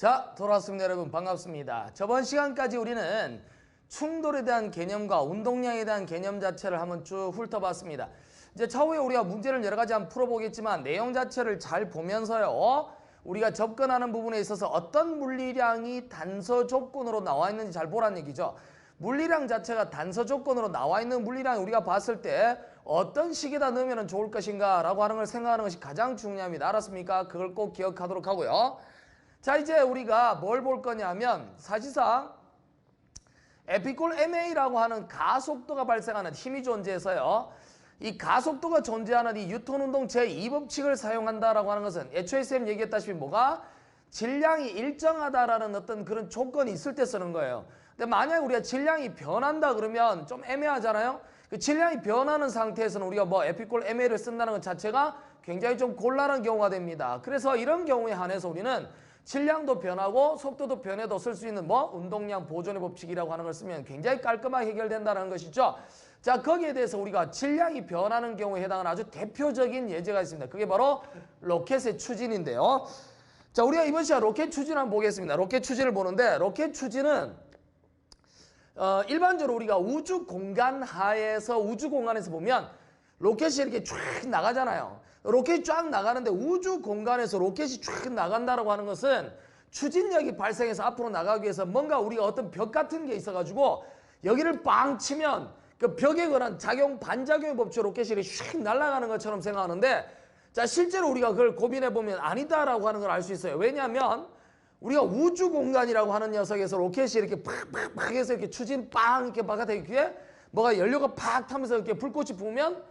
자, 돌아왔습니다. 여러분 반갑습니다. 저번 시간까지 우리는 충돌에 대한 개념과 운동량에 대한 개념 자체를 한번 쭉 훑어봤습니다. 이제 차후에 우리가 문제를 여러 가지 한번 풀어보겠지만 내용 자체를 잘 보면서요, 우리가 접근하는 부분에 있어서 어떤 물리량이 단서 조건으로 나와 있는지 잘 보라는 얘기죠. 물리량 자체가 단서 조건으로 나와 있는 물리량이 우리가 봤을 때 어떤 식에다 넣으면 좋을 것인가 라고 하는 걸 생각하는 것이 가장 중요합니다. 알았습니까? 그걸 꼭 기억하도록 하고요. 자, 이제 우리가 뭘 볼 거냐면 사실상 F = ma라고 하는 가속도가 발생하는 힘이 존재해서요, 이 가속도가 존재하는 이 뉴턴운동 제2법칙을 사용한다라고 하는 것은 애초에 쌤 얘기했다시피 뭐가? 질량이 일정하다라는 어떤 그런 조건이 있을 때 쓰는 거예요. 근데 만약에 우리가 질량이 변한다 그러면 좀 애매하잖아요. 그 질량이 변하는 상태에서는 우리가 뭐 F = ma를 쓴다는 것 자체가 굉장히 좀 곤란한 경우가 됩니다. 그래서 이런 경우에 한해서 우리는 질량도 변하고 속도도 변해도 쓸 수 있는 뭐 운동량 보존의 법칙이라고 하는 걸 쓰면 굉장는 깔끔하게 해결된다는 것이죠. 자, 거기에 대해서 우리가 질량이 변하는 경우에 해당하는 아주 대표적인 예제가 있습니다. 그게 바로 로켓의 추진인데요. 자, 우리가 이번 시간 로켓 추진 한번 보겠습니다. 로켓 추진을 보는데, 로켓 추진은 일반적으로 우리가 우주 공간 하에서 우주 공간에서 보면 로켓이 이렇게 쫙 나가잖아요. 로켓이 쫙 나가는데 우주 공간에서 로켓이 쫙 나간다라고 하는 것은 추진력이 발생해서 앞으로 나가기 위해서 뭔가 우리가 어떤 벽 같은 게 있어가지고 여기를 빵 치면 그 벽에 관한 작용, 반작용의 법칙으로 로켓이 이렇게 휙 날아가는 것처럼 생각하는데, 자, 실제로 우리가 그걸 고민해보면 아니다라고 하는 걸 알 수 있어요. 왜냐하면 우리가 우주 공간이라고 하는 녀석에서 로켓이 이렇게 팍팍팍 해서 이렇게 추진 빵 이렇게 바깥에 귀에 뭐가 연료가 팍 타면서 이렇게 불꽃이 부으면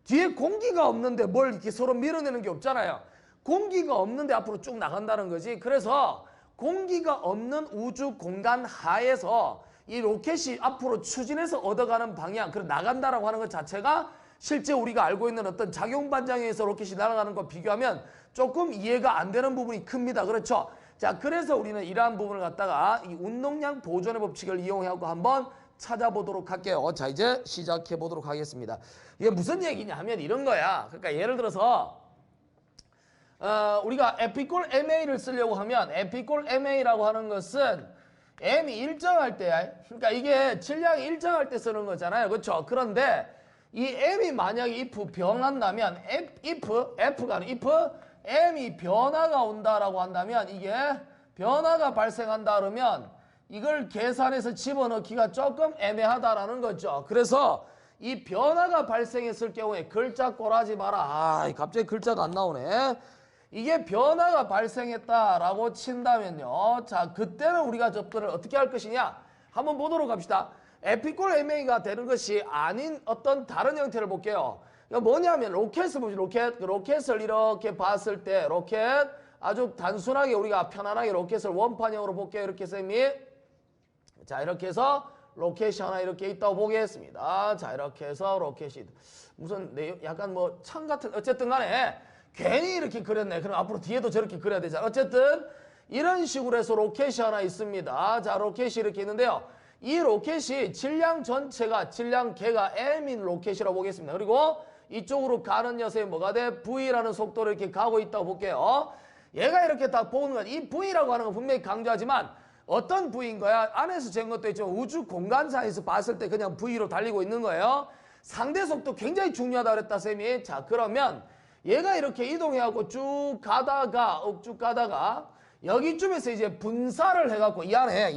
뒤에 공기가 없는데 뭘 이렇게 서로 밀어내는 게 없잖아요. 공기가 없는데 앞으로 쭉 나간다는 거지. 그래서 공기가 없는 우주 공간 하에서 이 로켓이 앞으로 추진해서 얻어가는 방향, 그리고 나간다라고 하는 것 자체가 실제 우리가 알고 있는 어떤 작용 반작용에서 로켓이 날아가는 것과 비교하면 조금 이해가 안 되는 부분이 큽니다. 그렇죠? 자, 그래서 우리는 이러한 부분을 갖다가 이 운동량 보존의 법칙을 이용하고 한번 찾아보도록 할게요. 자, 이제 시작해 보도록 하겠습니다. 이게 무슨 얘기냐 하면 이런 거야. 그러니까 예를 들어서 우리가 F = ma를 쓰려고 하면 F = ma라고 하는 것은 m이 일정할 때야. 그러니까 이게 질량이 일정할 때 쓰는 거잖아요. 그렇죠? 그런데 이 m이 만약에 if 변한다면 f가 아니라 if m이 변화가 온다라고 한다면, 이게 변화가 발생한다 그러면 이걸 계산해서 집어넣기가 조금 애매하다라는 거죠. 그래서 이 변화가 발생했을 경우에 글자 꼴하지 마라. 갑자기 글자가 안 나오네. 이게 변화가 발생했다라고 친다면요, 자, 그때는 우리가 접근을 어떻게 할 것이냐 한번 보도록 합시다. F = ma가 되는 것이 아닌 어떤 다른 형태를 볼게요. 이거 뭐냐면 로켓을 보죠. 로켓을 이렇게 봤을 때 로켓 아주 단순하게 우리가 편안하게 로켓을 원판형으로 볼게요. 이렇게 쌤이, 자, 이렇게 해서 로켓이 하나 이렇게 있다고 보겠습니다. 자, 이렇게 해서 로켓이 무슨 내용, 약간 뭐 창 같은, 어쨌든 간에 괜히 이렇게 그렸네. 그럼 앞으로 뒤에도 저렇게 그려야 되잖아. 어쨌든 이런 식으로 해서 로켓이 하나 있습니다. 자, 로켓이 이렇게 있는데요, 이 로켓이 질량 전체가, 질량 개가 m인 로켓이라고 보겠습니다. 그리고 이쪽으로 가는 녀석이 뭐가 돼? v라는 속도로 이렇게 가고 있다고 볼게요. 얘가 이렇게 딱 보는 건, 이 v라고 하는 건 분명히 강조하지만 어떤 v인 거야? 안에서 잰 것도 있지만 우주 공간상에서 봤을 때 그냥 v로 달리고 있는 거예요. 상대 속도 굉장히 중요하다 그랬다 쌤이. 자, 그러면 얘가 이렇게 이동해갖고 쭉 가다가 여기쯤에서 이제 분사를 해갖고 이 안에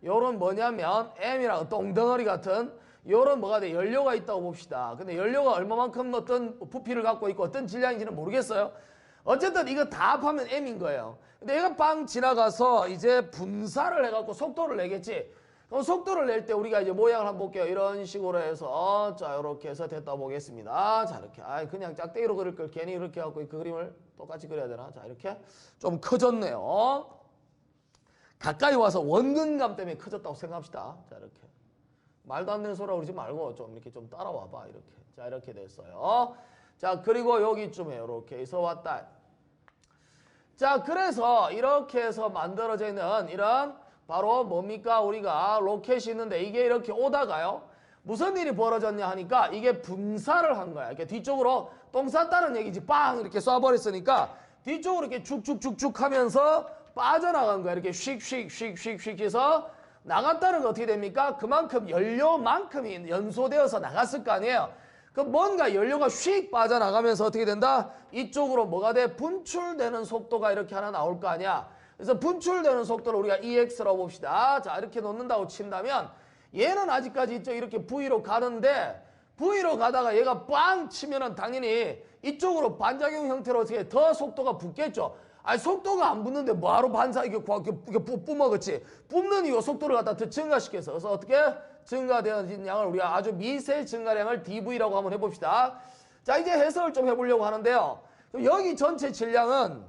요런 뭐냐면 m이랑 똥덩어리 같은 요런 뭐가 돼? 연료가 있다고 봅시다. 근데 연료가 얼마만큼 어떤 부피를 갖고 있고 어떤 질량인지는 모르겠어요. 어쨌든 이거 다 합하면 m인 거예요. 근데 얘가 빵 지나가서 이제 분사를 해갖고 속도를 내겠지. 그럼 속도를 낼 때 우리가 이제 모양을 한번 볼게요. 이런 식으로 해서, 자, 이렇게 해서 됐다 보겠습니다. 자, 이렇게. 그냥 짝대기로 그릴 걸 괜히 이렇게 갖고 그 그림을 똑같이 그려야 되나? 자, 이렇게. 좀 커졌네요. 가까이 와서 원근감 때문에 커졌다고 생각합시다. 자, 이렇게. 말도 안 되는 소리라고 그러지 말고 좀 이렇게 좀 따라와봐. 이렇게. 자, 이렇게 됐어요. 자, 그리고 여기쯤에 이렇게 해서 왔다. 자, 그래서 이렇게 해서 만들어져 있는 이런 바로 뭡니까? 우리가 로켓이 있는데 이게 이렇게 오다가요, 무슨 일이 벌어졌냐 하니까 이게 분사를 한 거야. 이렇게 뒤쪽으로 똥 쌌다는 얘기지. 빵! 이렇게 쏴버렸으니까 뒤쪽으로 이렇게 쭉쭉쭉쭉 하면서 빠져나간 거야. 이렇게 휙휙휙휙휙 해서 나갔다는 거 어떻게 됩니까? 그만큼 연료만큼이 연소되어서 나갔을 거 아니에요. 그럼 뭔가 연료가 휙 빠져나가면서 어떻게 된다? 이쪽으로 뭐가 돼? 분출되는 속도가 이렇게 하나 나올 거 아니야. 그래서 분출되는 속도를 우리가 EX라고 봅시다. 자, 이렇게 놓는다고 친다면 얘는 아직까지 이쪽 이렇게 V로 가는데 V로 가다가 얘가 빵 치면은 당연히 이쪽으로 반작용 형태로 어떻게 더 속도가 붙겠죠. 아니 속도가 안 붙는데 뭐하러 반사 이게 뿜어겠지. 뿜는 이유 속도를 갖다 더 증가시켜서. 그래서 어떻게 증가되어진 양을 우리가 아주 미세 증가량을 dV라고 한번 해봅시다. 자, 이제 해석을 좀 해보려고 하는데요. 여기 전체 질량은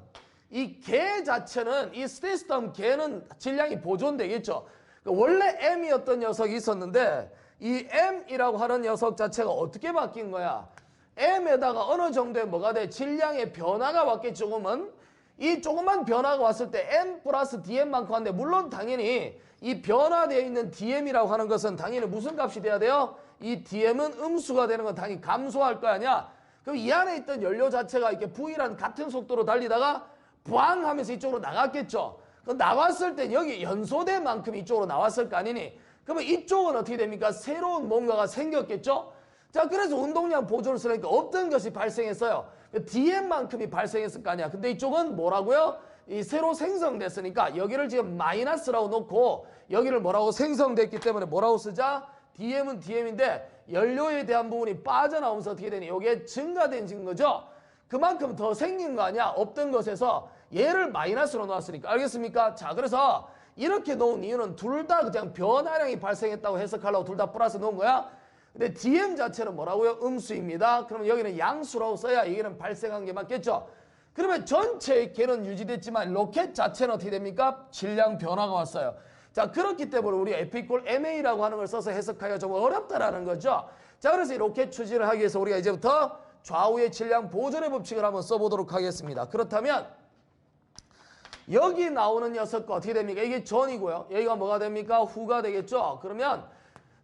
이 개 자체는 이 스테이스덤 개는 질량이 보존되겠죠. 원래 M이었던 녀석이 있었는데 이 M이라고 하는 녀석 자체가 어떻게 바뀐 거야? M에다가 어느 정도의 뭐가 돼? 질량의 변화가 왔겠지. 조금은. 이 조그만 변화가 왔을 때 M 플러스 DM만큼 한데 물론 당연히 이 변화되어 있는 DM이라고 하는 것은 당연히 무슨 값이 돼야 돼요? 이 DM은 음수가 되는 건 당연히 감소할 거 아니야? 그럼 이 안에 있던 연료 자체가 이렇게 V랑 같은 속도로 달리다가 부앙 하면서 이쪽으로 나갔겠죠. 그럼 나왔을 때 여기 연소된 만큼 이쪽으로 나왔을 거 아니니? 그러면 이쪽은 어떻게 됩니까? 새로운 뭔가가 생겼겠죠? 자, 그래서 운동량 보조를 쓰니까 어떤 것이 발생했어요? DM만큼이 발생했을 거 아니야. 근데 이쪽은 뭐라고요? 이 새로 생성됐으니까 여기를 지금 마이너스라고 놓고 여기를 뭐라고 생성됐기 때문에 뭐라고 쓰자? DM은 DM인데 연료에 대한 부분이 빠져나오면서 어떻게 되니? 이게 증가된 거죠? 그만큼 더 생긴 거 아니야? 없던 것에서 얘를 마이너스로 놓았으니까. 알겠습니까? 자, 그래서 이렇게 놓은 이유는 둘 다 그냥 변화량이 발생했다고 해석하려고 둘 다 플러스 놓은 거야. 근데 DM 자체는 뭐라고요? 음수입니다. 그럼 여기는 양수라고 써야 여기는 발생한 게 맞겠죠? 그러면 전체의 개는 유지됐지만 로켓 자체는 어떻게 됩니까? 질량 변화가 왔어요. 자, 그렇기 때문에 우리 F = MA라고 하는 걸 써서 해석하기가 좀 어렵다라는 거죠. 자, 그래서 이 로켓 추진을 하기 위해서 우리가 이제부터 좌우의 질량 보존의 법칙을 한번 써보도록 하겠습니다. 그렇다면 여기 나오는 녀석과 어떻게 됩니까? 이게 전이고요. 여기가 뭐가 됩니까? 후가 되겠죠? 그러면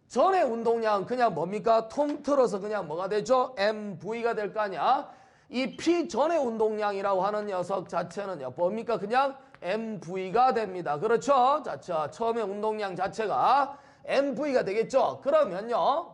전의 운동량은 그냥 뭡니까? 통틀어서 그냥 뭐가 되죠? MV가 될 거 아니야? 이 P 전의 운동량이라고 하는 녀석 자체는요. 뭡니까? 그냥 MV가 됩니다. 그렇죠? 자, 처음에 운동량 자체가 MV가 되겠죠? 그러면요.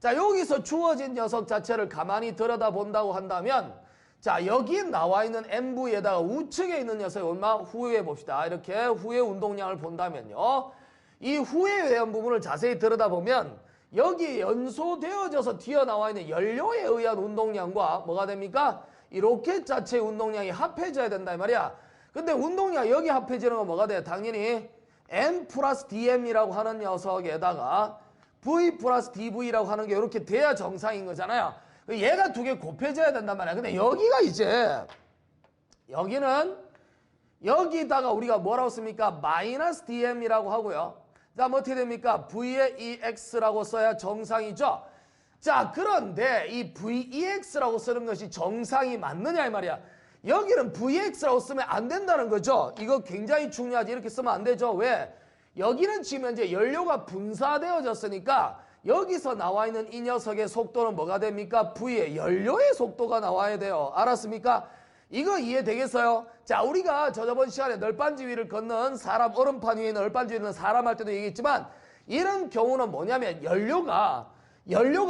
자, 여기서 주어진 녀석 자체를 가만히 들여다본다고 한다면 자, 여기 나와 있는 MV에다가 우측에 있는 녀석이 얼마? 후에 봅시다. 이렇게 후의 운동량을 본다면요. 이 후에 대한 부분을 자세히 들여다보면 여기 연소되어져서 튀어나와 있는 연료에 의한 운동량과 뭐가 됩니까? 이 로켓 자체의 운동량이 합해져야 된다 이 말이야. 근데 운동량 여기 합해지는 건 뭐가 돼? 당연히 M 플러스 DM이라고 하는 녀석에다가 V 플러스 DV라고 하는 게 이렇게 돼야 정상인 거잖아요. 얘가 두 개 곱해져야 된단 말이야. 근데 여기가 이제 여기는 여기다가 우리가 뭐라고 씁니까? 마이너스 DM이라고 하고요. 자, 뭐 어떻게 됩니까? V에 EX라고 써야 정상이죠. 자, 그런데 이 VEX라고 쓰는 것이 정상이 맞느냐 이 말이야. 여기는 VX라고 쓰면 안 된다는 거죠. 이거 굉장히 중요하지. 이렇게 쓰면 안 되죠. 왜? 여기는 지금 현재 연료가 분사되어졌으니까 여기서 나와 있는 이 녀석의 속도는 뭐가 됩니까? V의 연료의 속도가 나와야 돼요. 알았습니까? 이거 이해되겠어요? 자, 우리가 저번 시간에 널빤지 위를 걷는 사람, 얼음판 위에 있는 널빤지 위에 있는 사람 할 때도 얘기했지만 이런 경우는 뭐냐면 연료가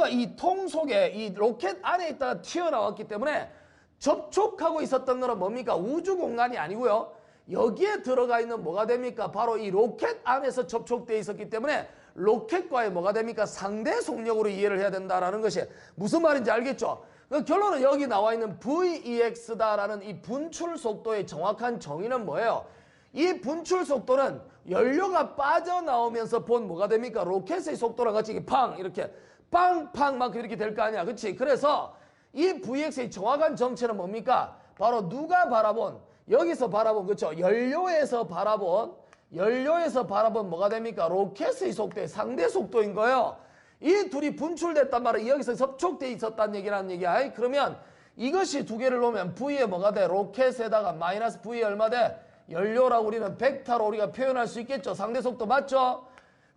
이 통 속에 이 로켓 안에 있다가 튀어나왔기 때문에 접촉하고 있었던 거는 뭡니까? 우주 공간이 아니고요. 여기에 들어가 있는 뭐가 됩니까? 바로 이 로켓 안에서 접촉되어 있었기 때문에 로켓과의 뭐가 됩니까? 상대 속력으로 이해를 해야 된다라는 것이 무슨 말인지 알겠죠? 그 결론은 여기 나와 있는 VEX다라는 이 분출 속도의 정확한 정의는 뭐예요? 이 분출 속도는 연료가 빠져나오면서 본 뭐가 됩니까? 로켓의 속도랑 같이 이렇게 빵빵 막 이렇게 될 거 아니야. 그렇지? 그래서 이 VX의 정확한 정체는 뭡니까? 바로 누가 바라본 여기서 바라본 그렇죠? 연료에서 바라본 뭐가 됩니까? 로켓의 속도의 상대 속도인 거예요. 이 둘이 분출됐단 말은 여기서 접촉돼 있었다는 얘기라는 얘기야. 그러면 이것이 두 개를 놓으면 V에 뭐가 돼? 로켓에다가 마이너스 V에 얼마 돼? 연료라고 우리는 벡터로 우리가 표현할 수 있겠죠. 상대 속도 맞죠?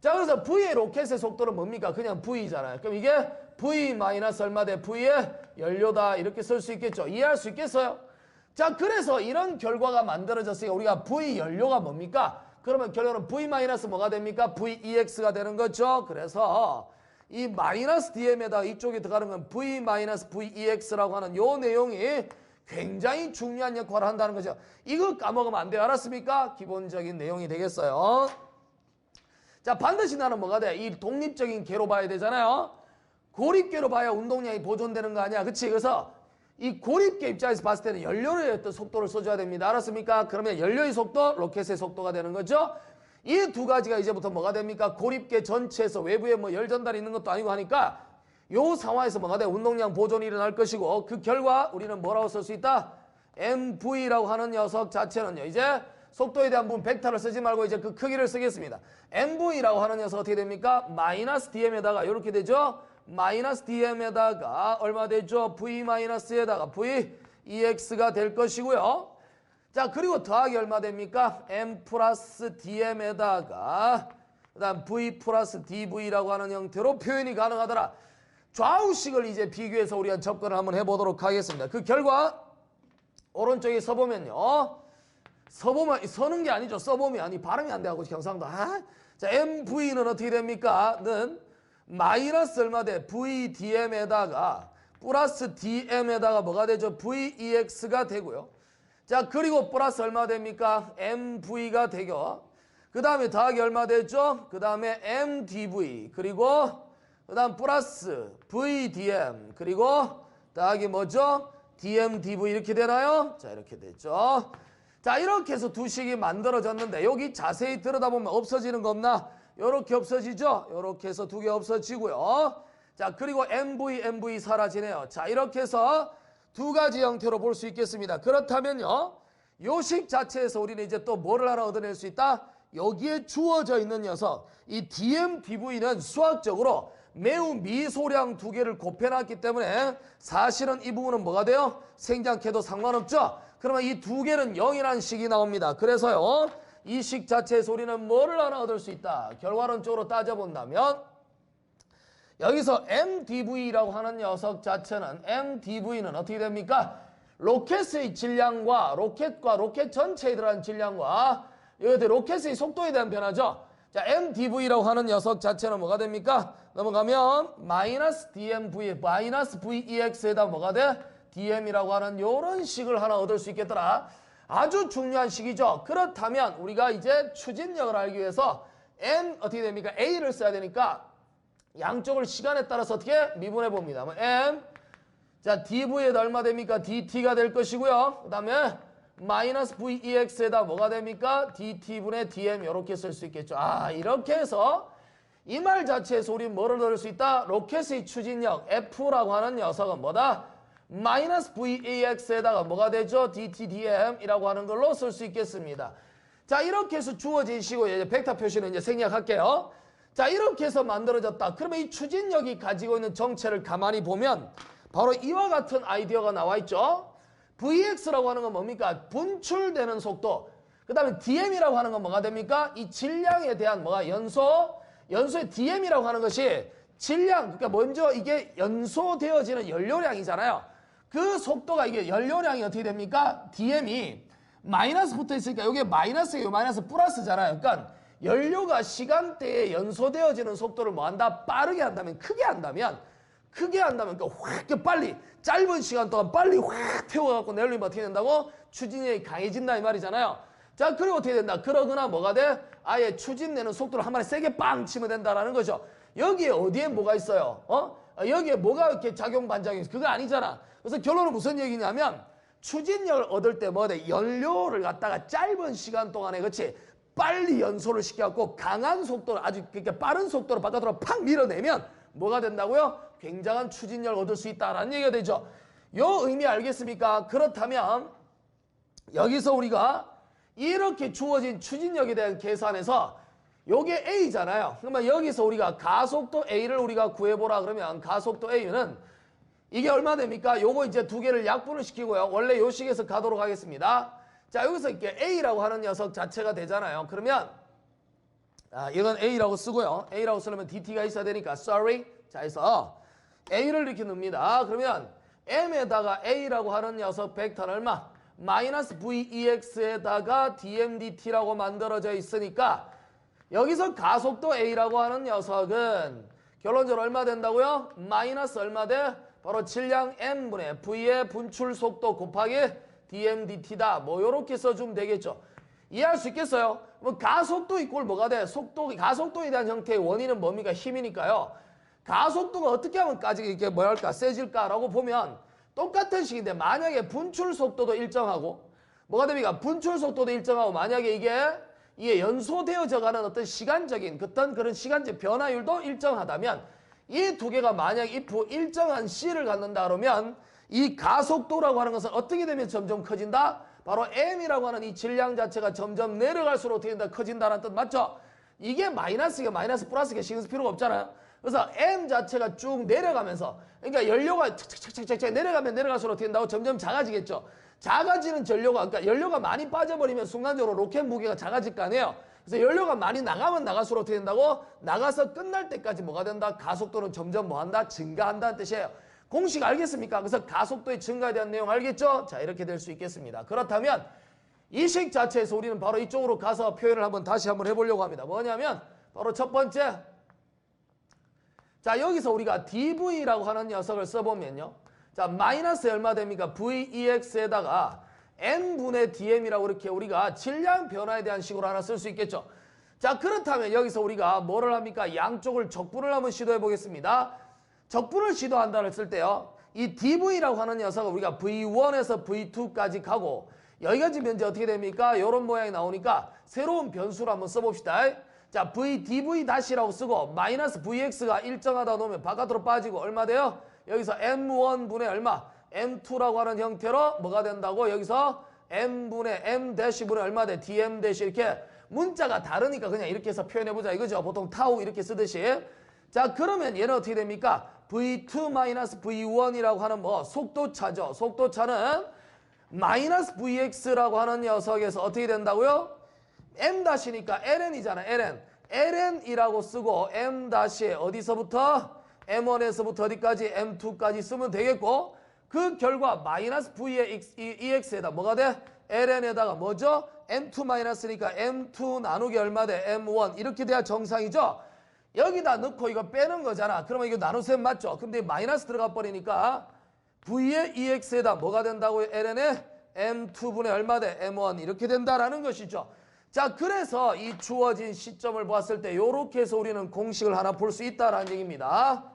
자, 그래서 V의 로켓의 속도는 뭡니까? 그냥 V잖아요. 그럼 이게 V 마이너스 얼마 돼? V의 연료다 이렇게 쓸 수 있겠죠. 이해할 수 있겠어요? 자, 그래서 이런 결과가 만들어졌으니까 우리가 V 연료가 뭡니까? 그러면 결론은 V 마이너스 뭐가 됩니까? VEX가 되는 거죠. 그래서 이 마이너스 DM에다가 이쪽에 들어가는 건 V 마이너스 VEX라고 하는 요 내용이 굉장히 중요한 역할을 한다는 거죠. 이거 까먹으면 안 돼요. 알았습니까? 기본적인 내용이 되겠어요. 자, 반드시 나는 뭐가 돼? 이 독립적인 개로 봐야 되잖아요. 고립계로 봐야 운동량이 보존되는 거 아니야. 그치? 그래서 이 고립계 입장에서 봤을 때는 연료의 어떤 속도를 써줘야 됩니다. 알았습니까? 그러면 연료의 속도, 로켓의 속도가 되는 거죠. 이 두 가지가 이제부터 뭐가 됩니까? 고립계 전체에서 외부에 뭐 열 전달이 있는 것도 아니고 하니까 요 상황에서 뭐가 돼? 운동량 보존이 일어날 것이고 그 결과 우리는 뭐라고 쓸 수 있다? MV라고 하는 녀석 자체는요. 이제 속도에 대한 부분 벡터를 쓰지 말고 이제 그 크기를 쓰겠습니다. MV라고 하는 녀석 어떻게 됩니까? 마이너스 DM에다가 이렇게 되죠. 마이너스 DM에다가 얼마 되죠? V 마이너스에다가 VEX가 될 것이고요. 자, 그리고 더하기 얼마 됩니까? M 플러스 DM에다가 그 다음 V 플러스 DV라고 하는 형태로 표현이 가능하더라. 좌우식을 이제 비교해서 우리가 접근을 한번 해보도록 하겠습니다. 그 결과 오른쪽에 써보면요. 서는 게 아니죠. 써보면 아니 발음이 안 돼가지고 경상도. 자, MV는 어떻게 됩니까? 는 마이너스 얼마 돼? VDM에다가 플러스 DM에다가 뭐가 되죠? VEX가 되고요. 자, 그리고 플러스 얼마 됩니까? MV가 되고 그 다음에 더하기 얼마 되죠? 그 다음에 MDV 그리고 그 다음 플러스 VDM 그리고 더하기 뭐죠? DMDV 이렇게 되나요? 자, 이렇게 되죠. 자, 이렇게 해서 두 식이 만들어졌는데 여기 자세히 들여다보면 없어지는 거 없나? 이렇게 없어지죠? 이렇게 해서 두 개 없어지고요. 자, 그리고 MV 사라지네요. 자, 이렇게 해서 두 가지 형태로 볼 수 있겠습니다. 그렇다면요. 요 식 자체에서 우리는 이제 또 뭐를 하나 얻어낼 수 있다? 여기에 주어져 있는 녀석. 이 DMDV는 수학적으로 매우 미소량 두 개를 곱해놨기 때문에 사실은 이 부분은 뭐가 돼요? 생략해도 상관없죠? 그러면 이 두 개는 0이라는 식이 나옵니다. 그래서요. 이 식 자체에서 우리는 뭐를 하나 얻을 수 있다? 결과론적으로 따져본다면 여기서 MDV라고 하는 녀석 자체는 MDV는 어떻게 됩니까? 로켓의 질량과 로켓 전체에 들어간 질량과 이것들 로켓의 속도에 대한 변화죠. 자, MDV라고 하는 녀석 자체는 뭐가 됩니까? 넘어가면 마이너스 DMV, 마이너스 VEX에다 뭐가 돼? DM이라고 하는 요런 식을 하나 얻을 수 있겠더라. 아주 중요한 식이죠. 그렇다면 우리가 이제 추진력을 알기 위해서 M 어떻게 됩니까? A를 써야 되니까 양쪽을 시간에 따라서 어떻게 미분해 봅니다. M 자 dv에다 얼마 됩니까? dt가 될 것이고요. 그 다음에 마이너스 VEX에다 뭐가 됩니까? dt분의 dm 이렇게 쓸 수 있겠죠. 이렇게 해서 이 말 자체에서 우리 뭐를 넣을 수 있다? 로켓의 추진력 F라고 하는 녀석은 뭐다? 마이너스 VEX에다가 뭐가 되죠? dtdm이라고 하는 걸로 쓸 수 있겠습니다. 자, 이렇게 해서 주어진 시고 이제 벡터 표시는 이제 생략할게요. 자, 이렇게 해서 만들어졌다. 그러면 이 추진력이 가지고 있는 정체를 가만히 보면 바로 이와 같은 아이디어가 나와 있죠. VX라고 하는 건 뭡니까? 분출되는 속도. 그 다음에 DM이라고 하는 건 뭐가 됩니까? 이 질량에 대한 뭐가 연소의 DM이라고 하는 것이 질량, 그러니까 먼저 이게 연소되어지는 연료량이잖아요. 그 속도가 이게 연료량이 어떻게 됩니까? DM이 마이너스 붙어 있으니까 이게 마이너스예요. 마이너스 플러스잖아요. 그러니까 연료가 시간대에 연소되어지는 속도를 뭐 한다? 빠르게 한다면, 크게 한다면, 그러니까 확 빨리, 짧은 시간 동안 빨리 확 태워갖고 내리면 어떻게 된다고? 추진력이 강해진다 이 말이잖아요. 자, 그리고 어떻게 된다? 그러거나 뭐가 돼? 아예 추진내는 속도를 한 마리 세게 빵 치면 된다라는 거죠. 여기에 어디에 뭐가 있어요? 여기에 뭐가 이렇게 작용 반작용이 있어? 그거 아니잖아. 그래서 결론은 무슨 얘기냐면 추진력을 얻을 때 뭐가 돼? 연료를 갖다가 짧은 시간 동안에 그렇지 빨리 연소를 시켜갖고 강한 속도로 아주 그러니까 빠른 속도로 바깥으로 팍 밀어내면 뭐가 된다고요? 굉장한 추진력을 얻을 수 있다라는 얘기가 되죠. 요 의미 알겠습니까? 그렇다면 여기서 우리가 이렇게 주어진 추진력에 대한 계산에서 요게 A잖아요. 그러면 여기서 우리가 가속도 A를 우리가 구해보라 그러면 가속도 A는 이게 얼마 됩니까? 요거 이제 두 개를 약분을 시키고요. 원래 요 식에서 가도록 하겠습니다. 자, 여기서 이렇게 A라고 하는 녀석 자체가 되잖아요. 그러면 이건 A라고 쓰고요. A라고 쓰려면 DT가 있어야 되니까 sorry. 자, 해서 A를 이렇게 넣습니다. 그러면 M에다가 A라고 하는 녀석 벡터는 얼마? 마이너스 VEX에다가 DMDT라고 만들어져 있으니까 여기서 가속도 A라고 하는 녀석은 결론적으로 얼마 된다고요? 마이너스 얼마 돼? 바로 질량 M분의 V의 분출 속도 곱하기 DMDT다. 뭐 요렇게 써주면 되겠죠. 이해할 수 있겠어요? 뭐 가속도 이꼴 뭐가 돼? 가속도에 대한 형태의 원인은 뭡니까? 힘이니까요. 가속도가 어떻게 하면까지 이렇게 뭐랄까 세질까라고 보면 똑같은 식인데 만약에 분출 속도도 일정하고 뭐가 됩니까? 분출 속도도 일정하고 만약에 이게 연소되어져 가는 어떤 시간적인 그런 시간적 변화율도 일정하다면 이 두 개가 만약 if 일정한 C를 갖는다 그러면 이 가속도라고 하는 것은 어떻게 되면 점점 커진다? 바로 M이라고 하는 이 질량 자체가 점점 내려갈수록 어떻게 된다? 커진다는 뜻 맞죠? 이게 마이너스가 마이너스 플러스가 신경 쓸 필요가 없잖아요. 그래서 M 자체가 쭉 내려가면서 그러니까 연료가 착착착착 내려가면 내려갈수록 어떻게 된다고? 점점 작아지겠죠. 작아지는 전류가 그러니까 연료가 많이 빠져버리면 순간적으로 로켓 무게가 작아질 거 아니에요. 그래서 연료가 많이 나가면 나갈수록 어떻게 된다고? 나가서 끝날 때까지 뭐가 된다? 가속도는 점점 뭐한다? 증가한다는 뜻이에요. 공식 알겠습니까? 그래서 가속도의 증가에 대한 내용 알겠죠? 자, 이렇게 될 수 있겠습니다. 그렇다면 이 식 자체에서 우리는 바로 이쪽으로 가서 표현을 다시 한번 해보려고 합니다. 뭐냐면 바로 첫 번째, 자 여기서 우리가 dv라고 하는 녀석을 써보면요. 자 마이너스 얼마 됩니까? VEX에다가 n분의 dm이라고 이렇게 우리가 질량 변화에 대한 식으로 하나 쓸 수 있겠죠. 자 그렇다면 여기서 우리가 뭐를 합니까? 양쪽을 적분을 한번 시도해 보겠습니다. 적분을 시도한다 했을 때요. 이 dv라고 하는 녀석을 우리가 v1에서 v2까지 가고 여기가 지금 현재 어떻게 됩니까? 이런 모양이 나오니까 새로운 변수를 한번 써봅시다. 자 dv-라고 쓰고 마이너스 vx가 일정하다 놓으면 바깥으로 빠지고 얼마 돼요? 여기서 m1분의 얼마? m2라고 하는 형태로 뭐가 된다고? 여기서 m분의 m-분의 얼마 돼? dm- 이렇게 문자가 다르니까 그냥 이렇게 해서 표현해보자 이거죠. 보통 타우 이렇게 쓰듯이. 자 그러면 얘는 어떻게 됩니까? v2-v1이라고 하는 뭐 속도차죠. 속도차는 마이너스 vx라고 하는 녀석에서 어떻게 된다고요? m-니까 ln이잖아. ln이라고 쓰고 m- 어디서부터? m1에서부터 어디까지? m2까지 쓰면 되겠고 그 결과 마이너스 v의 ex에다 뭐가 돼? ln에다가 뭐죠? m2-니까 m2 나누기 얼마 돼? m1 이렇게 돼야 정상이죠? 여기다 넣고 이거 빼는 거잖아. 그러면 이거 나누셈 맞죠? 근데 마이너스 들어가 버리니까 v의 ex에다 뭐가 된다고요? ln에 m2분의 얼마 돼? m1 이렇게 된다라는 것이죠. 자 그래서 이 주어진 시점을 봤을 때 이렇게 해서 우리는 공식을 하나 볼 수 있다라는 얘기입니다.